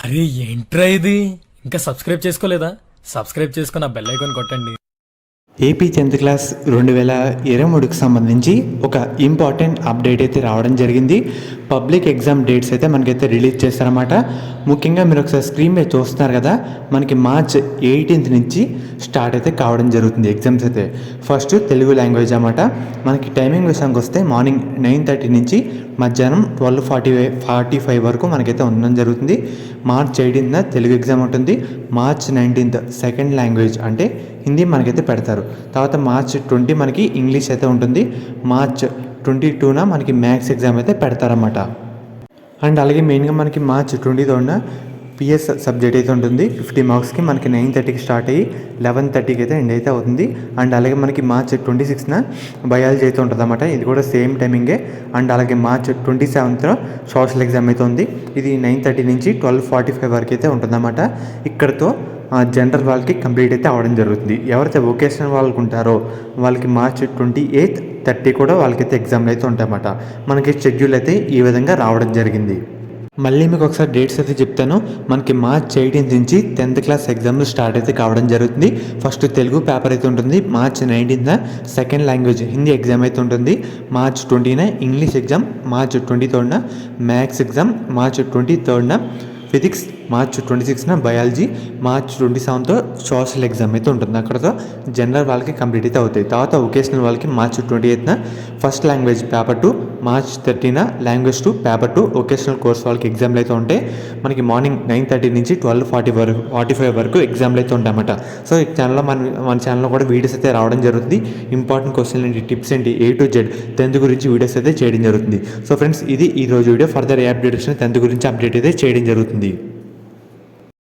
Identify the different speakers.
Speaker 1: అరే ఏంట్రా ఇది? ఇంకా సబ్స్క్రైబ్ చేసుకోలేదా? సబ్స్క్రైబ్ చేసుకుని ఆ బెల్ ఐకాన్ కొట్టండి.
Speaker 2: ఏపీ 10th క్లాస్ 2023కి సంబంధించి ఒక ఇంపార్టెంట్ అప్డేట్ అయితే రావడం జరిగింది. పబ్లిక్ ఎగ్జామ్ డేట్స్ అయితే మనకైతే రిలీజ్ చేస్తారన్నమాట. ముఖ్యంగా మీరు ఒకసారి స్క్రీన్ మీద చూస్తున్నారు కదా, మనకి మార్చ్ 18 నుంచి స్టార్ట్ అయితే కావడం జరుగుతుంది ఎగ్జామ్స్ అయితే. ఫస్ట్ తెలుగు లాంగ్వేజ్ అన్నమాట. మనకి టైమింగ్ విషయానికి వస్తే మార్నింగ్ 9:30 నుంచి మధ్యాహ్నం 12:45 వరకు మనకైతే ఉండడం జరుగుతుంది. మార్చ్ 18న తెలుగు ఎగ్జామ్ ఉంటుంది. మార్చ్ 19th సెకండ్ లాంగ్వేజ్ అంటే హిందీ మనకైతే పెడతారు. తర్వాత మార్చ్ 20 మనకి ఇంగ్లీష్ అయితే ఉంటుంది. మార్చ్ 22న మనకి మ్యాథ్స్ ఎగ్జామ్ అయితే పెడతారన్నమాట. అండ్ అలాగే మెయిన్గా మనకి మార్చ్ 23న పిఎస్ సబ్జెక్ట్ అయితే ఉంటుంది. 50 మార్క్స్కి మనకి 9:30కి స్టార్ట్ అయ్యి 11:30కి అయితే ఎండ్ అయితే అవుతుంది. అండ్ అలాగే మనకి మార్చ్ 26న బయాలజీ అయితే ఉంటుంది అన్నమాట. ఇది కూడా సేమ్ టైమింగే. అండ్ అలాగే మార్చ్ 27న సోషల్ ఎగ్జామ్ అయితే ఉంది. ఇది 9:30 నుంచి 12:45 వరకు అయితే ఉంటుందన్నమాట. ఇక్కడతో జనరల్ వాళ్ళకి కంప్లీట్ అయితే అవ్వడం జరుగుతుంది. ఎవరైతే వొకేషనల్ వాళ్ళకి ఉంటారో వాళ్ళకి మార్చ్ 28, 30 కూడా వాళ్ళకైతే ఎగ్జామ్లు అయితే ఉంటాయన్నమాట. మనకి షెడ్యూల్ అయితే ఈ విధంగా రావడం జరిగింది. మళ్ళీ మీకు ఒకసారి డేట్స్ అయితే చెప్తాను. మనకి మార్చ్ 18 నుంచి 10th క్లాస్ ఎగ్జామ్లు స్టార్ట్ అయితే కావడం జరుగుతుంది. ఫస్ట్ తెలుగు పేపర్ అయితే ఉంటుంది. మార్చ్ 19న సెకండ్ లాంగ్వేజ్ హిందీ ఎగ్జామ్ అయితే ఉంటుంది. మార్చ్ 20న ఇంగ్లీష్ ఎగ్జామ్, మార్చ్ 23న మ్యాథ్స్ ఎగ్జామ్, మార్చ్ 23న ఫిజిక్స్, మార్చ్ 26న బయాలజీ, మార్చ్ 27తో సోషల్ ఎగ్జామ్ అయితే ఉంటుంది. అక్కడతో జనరల్ వాళ్ళకి కంప్లీట్ అయితే అవుతాయి. తర్వాత వొకేషనల్ వాళ్ళకి మార్చ్ 28న ఫస్ట్ లాంగ్వేజ్ పేపర్ 2, మార్చ్ 30న లాంగ్వేజ్ 2 పేపర్ 2 వొకేషనల్ కోర్స్ వాళ్ళకి ఎగ్జామ్లు అయితే ఉంటాయి. మనకి మార్నింగ్ 9:30 నుంచి 12:45 వరకు ఎగ్జామ్లు అయితే ఉంటాయన్నమాట. సో ఈ ఛానల్లో మన ఛానల్లో కూడా వీడియోస్ అయితే రావడం జరుగుతుంది. ఇంపార్టెంట్ క్వశ్చన్ ఏంటి, టిప్స్ ఏంటి, A to Z 10th గురించి వీడియోస్ అయితే చేయడం జరుగుతుంది. సో ఫ్రెండ్స్, ఇది ఈ రోజు వీడియో. ఫర్దర్ ఏ అప్డేట్స్ 10th గురించి అప్డేట్ అయితే చేయడం జరుగుతుంది.